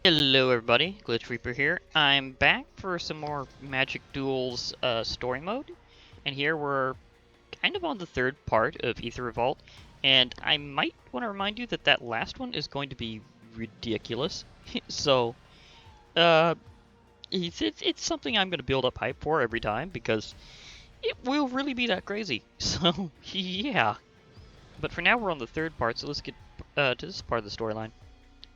Hello everybody, Glitch Reaper here. I'm back for some more Magic Duels Story Mode, and here we're kind of on the third part of Aether Revolt, and I might want to remind you that that last one is going to be ridiculous. So, uh, it's something I'm going to build up hype for every time, because it will really be that crazy. So, yeah. But for now we're on the third part, so let's get to this part of the storyline.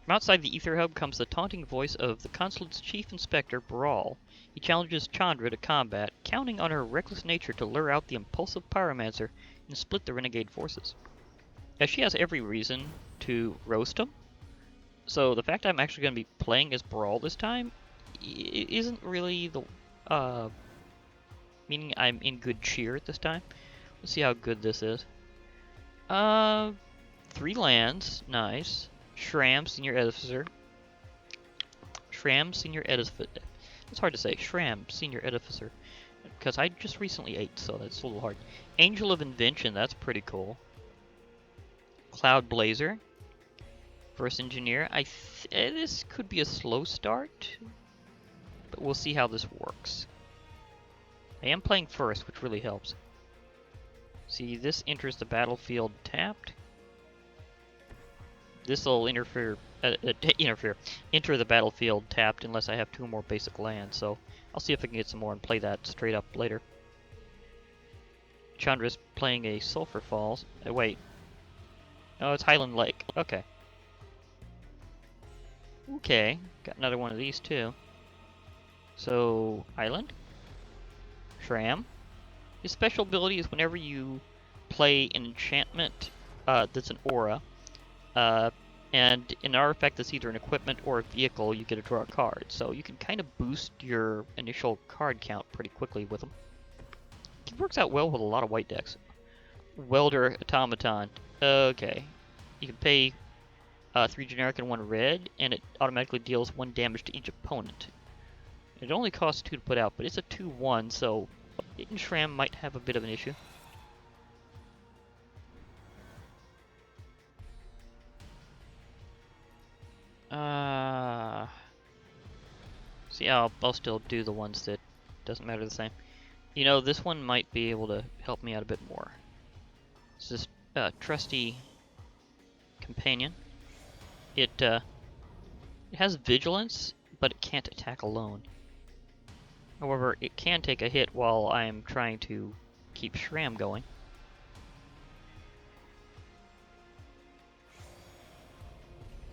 From outside the Aether Hub comes the taunting voice of the Consulate's Chief Inspector, Baral. He challenges Chandra to combat, counting on her reckless nature to lure out the impulsive pyromancer and split the renegade forces. As she has every reason to roast him, so the fact I'm actually going to be playing as Baral this time isn't really the meaning I'm in good cheer at this time. Let's see how good this is. 3 lands, nice. Shram, Senior Edificer. Shram, Senior Edificer. It's hard to say. Shram, Senior Edificer. Because I just recently ate, so that's a little hard. Angel of Invention, that's pretty cool. Cloud Blazer. First Engineer. This could be a slow start, but we'll see how this works. I am playing first, which really helps. See, this enters the battlefield tapped. This will enter the battlefield tapped unless I have 2 more basic lands, so I'll see if I can get some more and play that straight up later. Chandra's playing a Sulphur Falls. Wait. Oh, it's Highland Lake. Okay. Okay, got another one of these too. So, Island. Shram. His special ability is whenever you play an enchantment that's an aura, and an artifact that's either an equipment or a vehicle, you get to draw a card. So you can kind of boost your initial card count pretty quickly with them. It works out well with a lot of white decks. Welder Automaton. Okay. You can pay 3 generic and 1 red, and it automatically deals 1 damage to each opponent. It only costs 2 to put out, but it's a 2/1, so it and Shram might have a bit of an issue. See, I'll still do the ones that doesn't matter the same. You know, this one might be able to help me out a bit more. It's this trusty companion. It has vigilance, but it can't attack alone. However, it can take a hit while I'm trying to keep Shram going.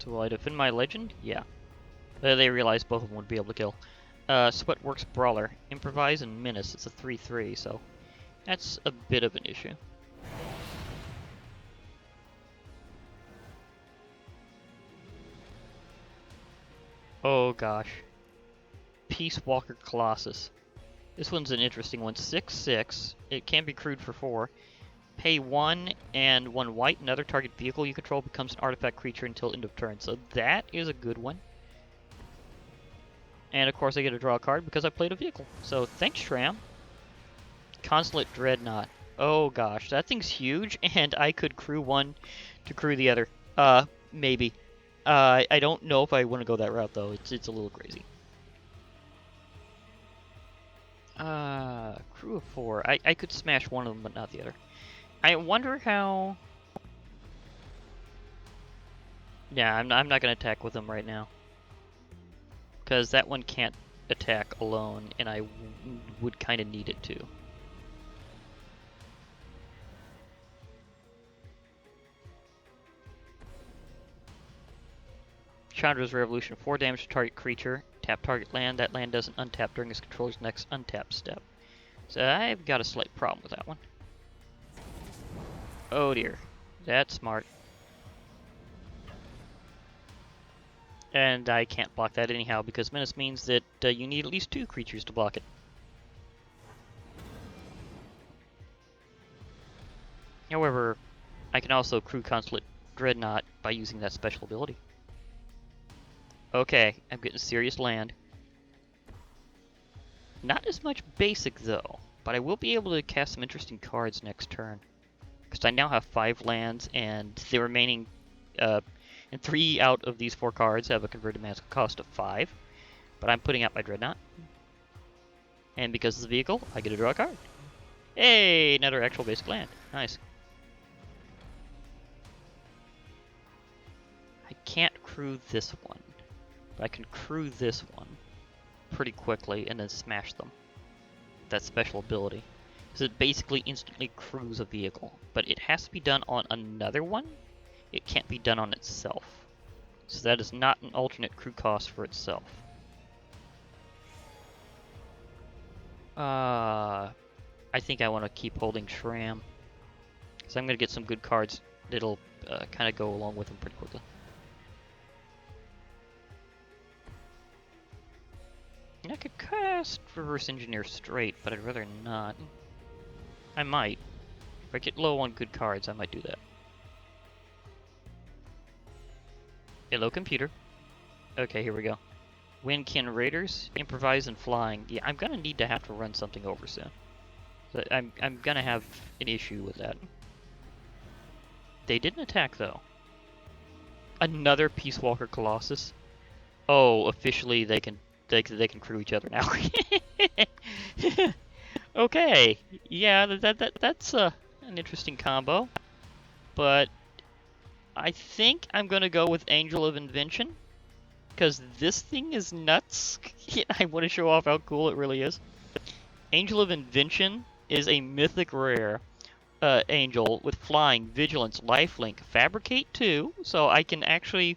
So will I defend my legend? Yeah. They realized both of them would be able to kill. Sweatworks Brawler. Improvise and Menace. It's a 3/3, so that's a bit of an issue. Oh gosh. Peace Walker Colossus. This one's an interesting one. 6/6. It can be crewed for 4. Pay 1 and 1 white. Another target vehicle you control becomes an artifact creature until end of turn. So that is a good one. And of course I get to draw a card because I played a vehicle. So thanks, Shram. Consulate Dreadnought. Oh gosh, that thing's huge, and I could crew one to crew the other. Maybe. I don't know if I want to go that route though. It's a little crazy. Crew of 4. I could smash one of them, but not the other. I wonder how. Yeah, I'm not gonna attack with them right now. Because that one can't attack alone, and I would kind of need it to. Chandra's Revolution. 4 damage to target creature. Tap target land. That land doesn't untap during its controller's next untap step. So I've got a slight problem with that one. Oh dear. That's smart. And I can't block that anyhow because Menace means that you need at least 2 creatures to block it. However, I can also crew Consulate Dreadnought by using that special ability. Okay, I'm getting serious land. Not as much basic though, but I will be able to cast some interesting cards next turn. Because I now have 5 lands and the remaining And 3 out of these 4 cards have a converted mana cost of 5. But I'm putting out my Dreadnought. And because it's a vehicle, I get to draw a card. Hey, another actual basic land. Nice. I can't crew this one. But I can crew this one pretty quickly and then smash them. That special ability. So it basically instantly crews a vehicle. But it has to be done on another one. It can't be done on itself. So that is not an alternate crew cost for itself. I think I want to keep holding Shram. Because I'm going to get some good cards that'll kind of go along with them pretty quickly. I could cast Reverse Engineer straight, but I'd rather not. I might. If I get low on good cards, I might do that. Hello, computer. Okay, here we go. Windkin Raiders, Improvise and Flying. Yeah, I'm gonna need to have to run something over soon. So I'm gonna have an issue with that. They didn't attack though. Another Peace Walker Colossus. Oh, officially they can crew each other now. Okay, yeah, that's an interesting combo, but I think I'm gonna go with Angel of Invention because this thing is nuts. I want to show off how cool it really is. Angel of Invention is a mythic rare angel with flying, vigilance, lifelink, fabricate 2. So I can actually,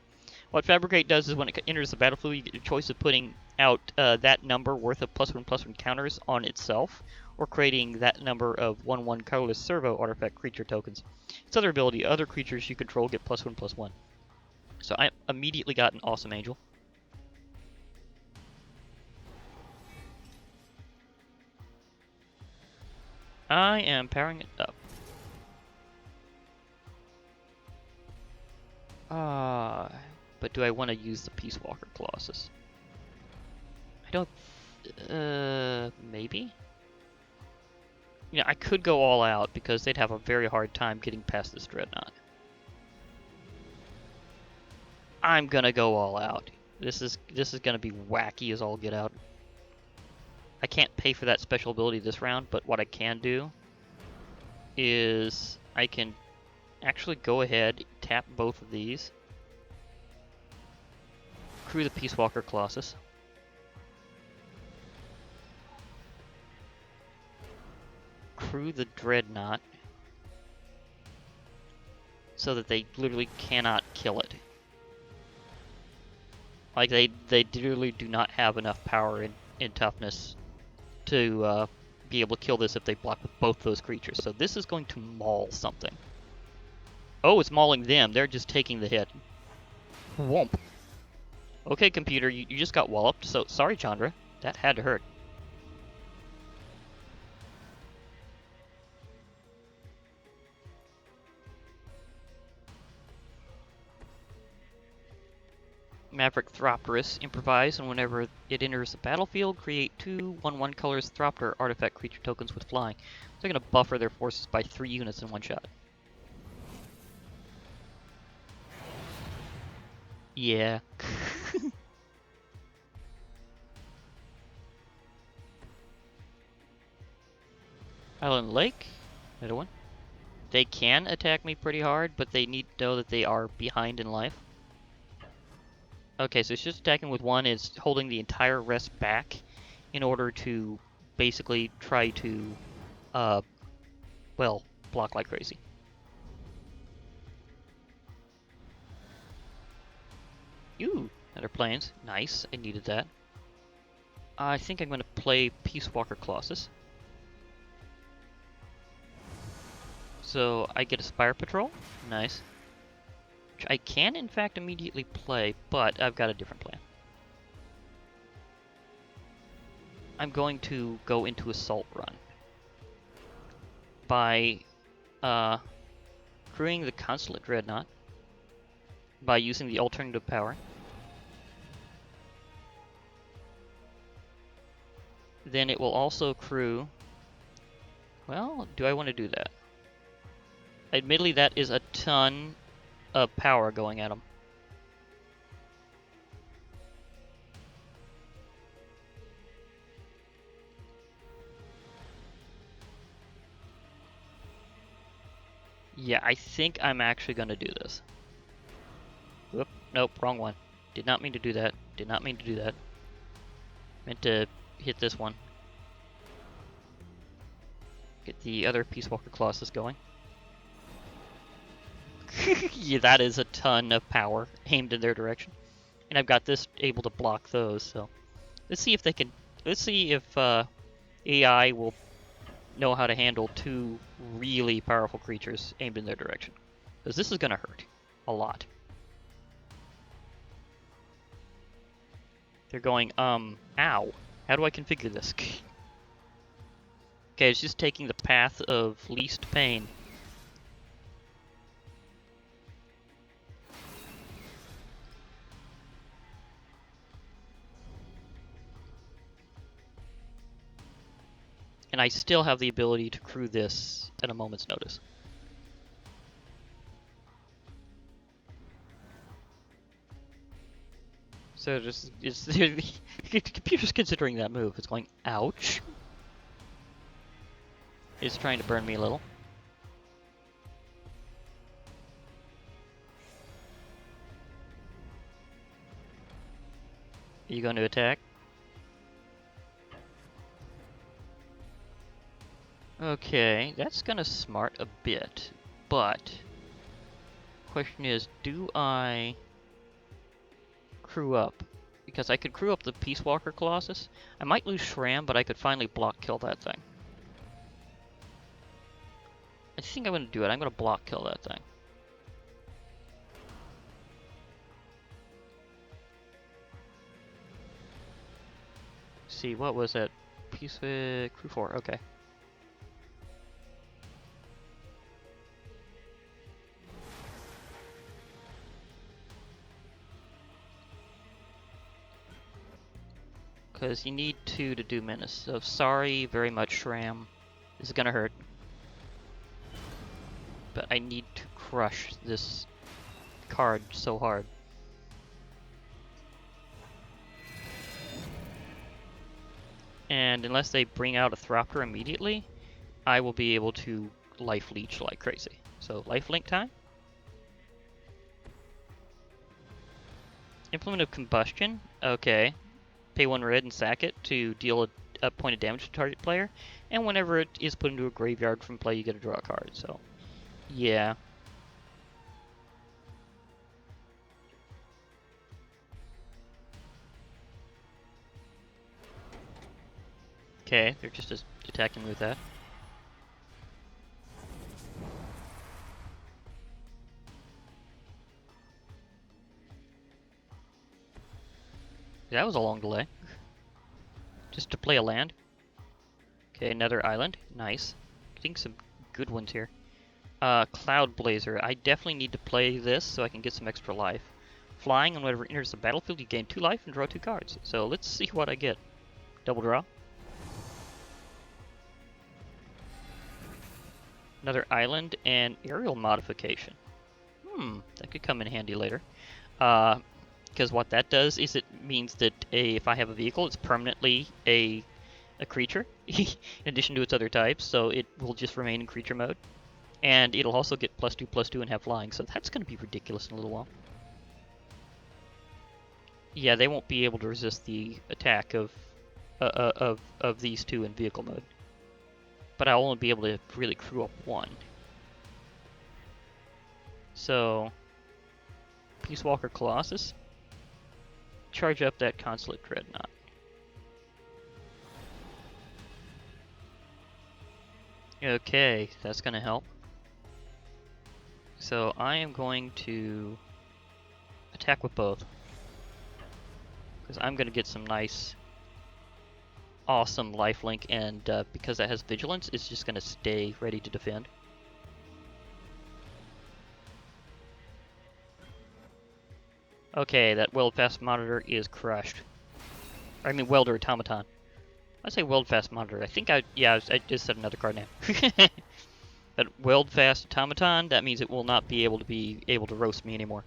what fabricate does is when it enters the battlefield, you get the choice of putting out that number worth of +1/+1 counters on itself, or creating that number of 1/1 colorless servo artifact creature tokens. Its other ability, other creatures you control get +1/+1. So I immediately got an awesome angel. I am powering it up. But do I want to use the Peace Walker Colossus? I don't, maybe? You know, I could go all out because they'd have a very hard time getting past this Dreadnought. I'm gonna go all out. This is gonna be wacky as all get out. I can't pay for that special ability this round, but what I can do is I can actually go ahead, tap both of these, crew the Peace Walker Colossus, crew the Dreadnought, so that they literally cannot kill it. Like, they literally do not have enough power in toughness to be able to kill this if they block with both those creatures. So this is going to maul something. Oh, it's mauling them. They're just taking the hit. Whomp. Okay, computer, you just got walloped, so sorry, Chandra. That had to hurt. Maverick Thropterus, improvise, and whenever it enters the battlefield, create 2 1/1 colors Thropter artifact creature tokens with flying. So they're going to buffer their forces by 3 units in one shot. Yeah. Island Lake, another one. They can attack me pretty hard, but they need to know that they are behind in life. Okay, so it's just attacking with one. It's holding the entire rest back in order to basically try to, well, block like crazy. Ooh, another planes. Nice, I needed that. I think I'm going to play Peace Walker Colossus. So I get a Spire Patrol. Nice. Which I can, in fact, immediately play, but I've got a different plan. I'm going to go into Assault Run by crewing the Consulate Dreadnought by using the alternative power. Then it will also crew... Well, do I want to do that? Admittedly, that is a ton of power going at them. Yeah, I think I'm actually gonna do this. Whoop, nope, wrong one. Did not mean to do that. Did not mean to do that. Meant to hit this one. Get the other Peace Walker Colossus going. Yeah, that is a ton of power aimed in their direction. And I've got this able to block those, so let's see if they can. Let's see if AI will know how to handle two really powerful creatures aimed in their direction. Because this is gonna hurt a lot. They're going, ow. How do I configure this? Okay, it's just taking the path of least pain. And I still have the ability to crew this at a moment's notice. So just it's the computer's considering that move. It's going, ouch. It's trying to burn me a little. Are you going to attack? Okay, that's gonna smart a bit, but question is, do I crew up? Because I could crew up the Peace Walker Colossus. I might lose Shram, but I could finally block kill that thing. I think I'm gonna do it. I'm gonna block kill that thing. See, what was that? Peace crew 4, okay. Because you need 2 to do menace. So sorry very much, Shram. This is gonna hurt. But I need to crush this card so hard. And unless they bring out a Thropter immediately, I will be able to life leech like crazy. So life link time. Implement of Combustion. Okay. Pay 1 red and sack it to deal a point of damage to target player. And whenever it is put into a graveyard from play, you get to draw a card. So, yeah. Okay, they're just attacking me with that. That was a long delay. Just to play a land. Okay, another island. Nice. Getting some good ones here. Cloud Blazer. I definitely need to play this so I can get some extra life. Flying, and whenever it enters the battlefield, you gain 2 life and draw 2 cards. So let's see what I get. Double draw. Another island and aerial modification. That could come in handy later. Because what that does is it means that if I have a vehicle, it's permanently a creature, in addition to its other types, so it will just remain in creature mode. And it'll also get +2/+2 and have flying, so that's going to be ridiculous in a little while. Yeah, they won't be able to resist the attack of these 2 in vehicle mode. But I'll only be able to really crew up 1. So, Peace Walker Colossus. Charge up that Consulate Dreadnought. Okay, that's going to help. So I am going to attack with both. Because I'm going to get some nice, awesome lifelink, and because that has Vigilance, it's just going to stay ready to defend. Okay, that Weld Fast Monitor is crushed. I mean, Welder Automaton. I say Weld Fast Monitor. I think I just said another card name. But Weld Fast Automaton, that means it will not be able to roast me anymore.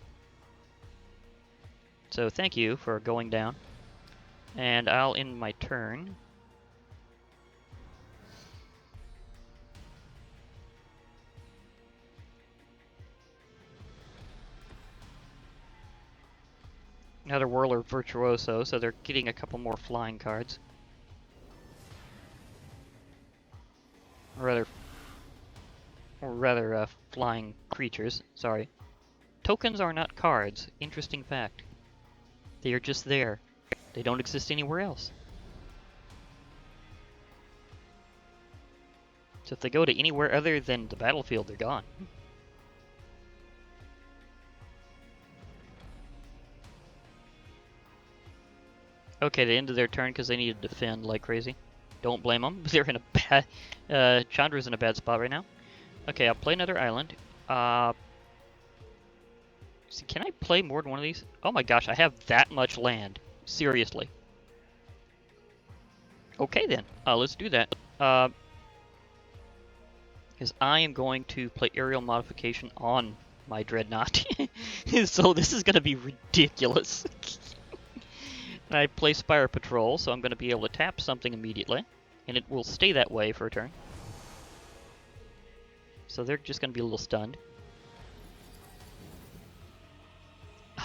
So thank you for going down. And I'll end my turn. Another Whirler Virtuoso, so they're getting a couple more flying cards. Or rather, flying creatures, sorry. Tokens are not cards. Interesting fact. They are just there. They don't exist anywhere else. So if they go to anywhere other than the battlefield, they're gone. Okay, they ended their turn because they needed to defend like crazy. Don't blame them. They're in a bad... Chandra's in a bad spot right now. Okay, I'll play another island. See, can I play more than one of these? Oh my gosh, I have that much land. Seriously. Okay then, let's do that. Because I am going to play aerial modification on my Dreadnought. So this is going to be ridiculous. And I play Spire Patrol, so I'm going to be able to tap something immediately. And it will stay that way for a turn. So they're just going to be a little stunned.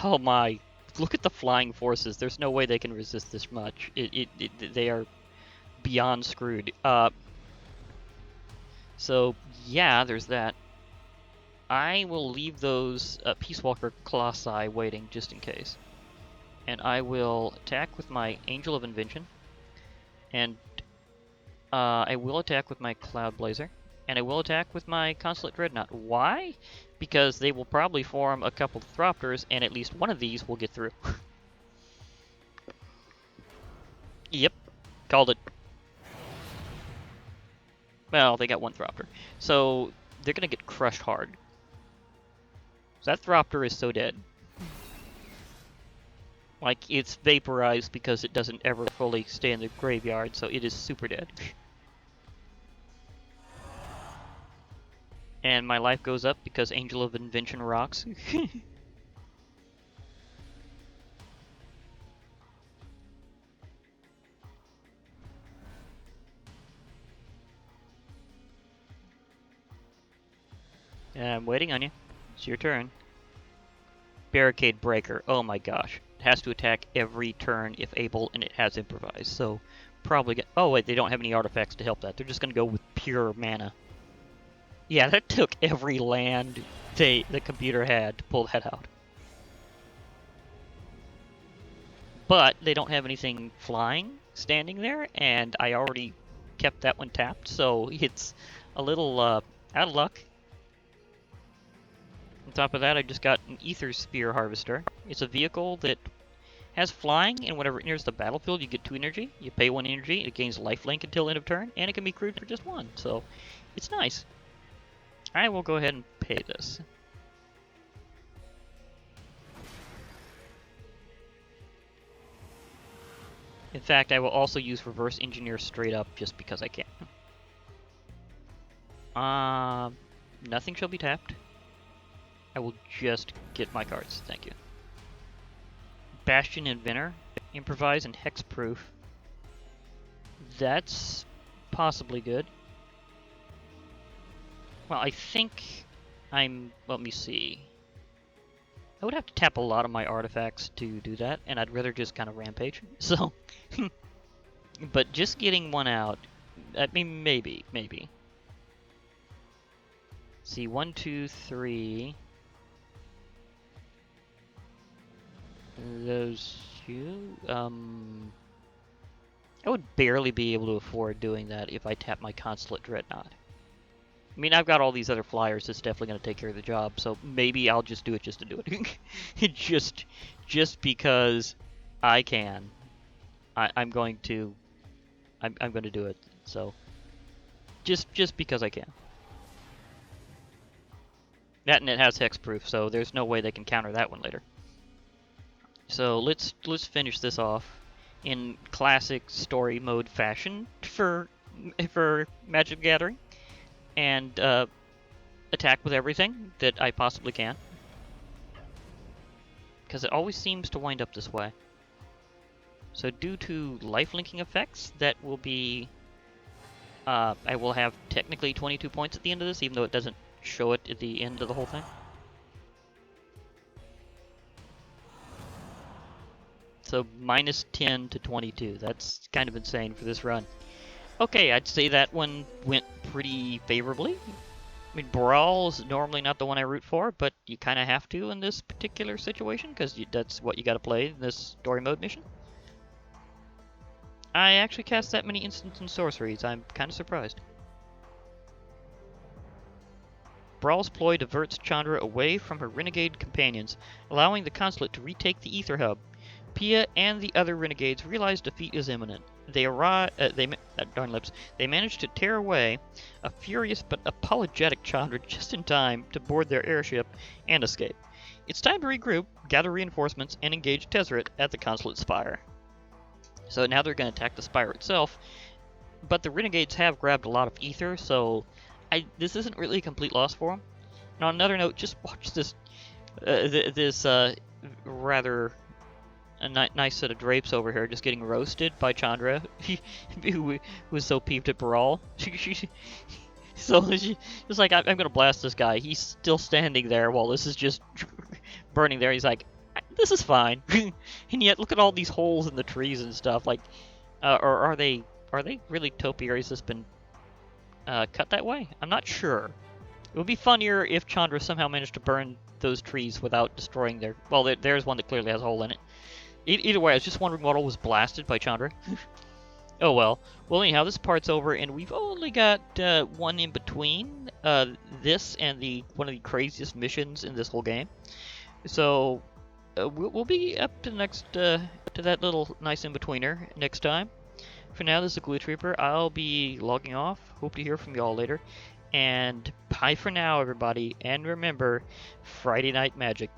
Oh my, look at the flying forces. There's no way they can resist this much. They are beyond screwed. So yeah, there's that. I will leave those Peace Walker Colossi waiting just in case. And I will attack with my Angel of Invention. And I will attack with my Cloud Blazer. And I will attack with my Consulate Dreadnought. Why? Because they will probably form a couple of Thropters, and at least one of these will get through. Yep, called it. Well, they got one Thropter. So they're going to get crushed hard. So that Thropter is so dead. Like, it's vaporized because it doesn't ever fully stay in the graveyard, so it is super dead. And my life goes up because Angel of Invention rocks. I'm waiting on you. It's your turn. Barricade Breaker. Oh my gosh. It has to attack every turn if able, and it has Improvise. So probably get... Oh wait, they don't have any artifacts to help that. They're just going to go with pure mana. Yeah, that took every land the computer had to pull that out. But they don't have anything flying standing there, and I already kept that one tapped, so it's a little out of luck. On top of that, I just got an Aether Spear Harvester. It's a vehicle that has flying, and whenever it enters the battlefield, you get 2 energy. You pay 1 energy, it gains lifelink until end of turn, and it can be crewed for just 1, so it's nice. I will go ahead and pay this. In fact, I will also use Reverse Engineer straight up just because I can. Nothing shall be tapped. I will just get my cards, thank you. Bastion Inventor, Improvise, and Hexproof. That's possibly good. Well, I think I'm... Let me see. I would have to tap a lot of my artifacts to do that, and I'd rather just kind of rampage. So, but just getting one out, I mean, maybe. See, 1, 2, 3. Those two. I would barely be able to afford doing that if I tap my Consulate Dreadnought. I mean, I've got all these other flyers that's definitely going to take care of the job, so maybe I'll just do it just to do it. just because I can. I'm going to do it. So just because I can. That and it has hexproof, so there's no way they can counter that one later. So let's finish this off in classic story mode fashion for Magic Gathering. And attack with everything that I possibly can. Because it always seems to wind up this way. So due to lifelinking effects, that will be... I will have technically 22 points at the end of this, even though it doesn't show it at the end of the whole thing. So minus 10 to 22. That's kind of insane for this run. Okay, I'd say that one went pretty favorably. I mean, Baral is normally not the one I root for, but you kind of have to in this particular situation, because that's what you got to play in this story mode mission. I actually cast that many instants and sorceries. I'm kind of surprised. Baral's ploy diverts Chandra away from her renegade companions, allowing the Consulate to retake the Aether Hub. Pia and the other renegades realize defeat is imminent. They manage to tear away a furious but apologetic Chandra just in time to board their airship and escape. It's time to regroup, gather reinforcements, and engage Tezzeret at the Consulate Spire. So now they're going to attack the Spire itself, but the renegades have grabbed a lot of Aether, so this isn't really a complete loss for them. And on another note, just watch this rather nice set of drapes over here just getting roasted by Chandra, who was so peeved at Baral. So she's like, I'm gonna blast this guy. He's still standing there while this is just burning there. He's like, this is fine. And yet, look at all these holes in the trees and stuff. Like, or are they really topiaries that's been cut that way? I'm not sure. It would be funnier if Chandra somehow managed to burn those trees without destroying their... Well, there's one that clearly has a hole in it. Either way, I was just wondering what all was blasted by Chandra. Oh well. Well, anyhow, this part's over, and we've only got one in between this and one of the craziest missions in this whole game. So we'll be up to that little nice in-betweener next time. For now, this is the Glitch Reaper. I'll be logging off. Hope to hear from y'all later. And bye for now, everybody. And remember, Friday Night Magic.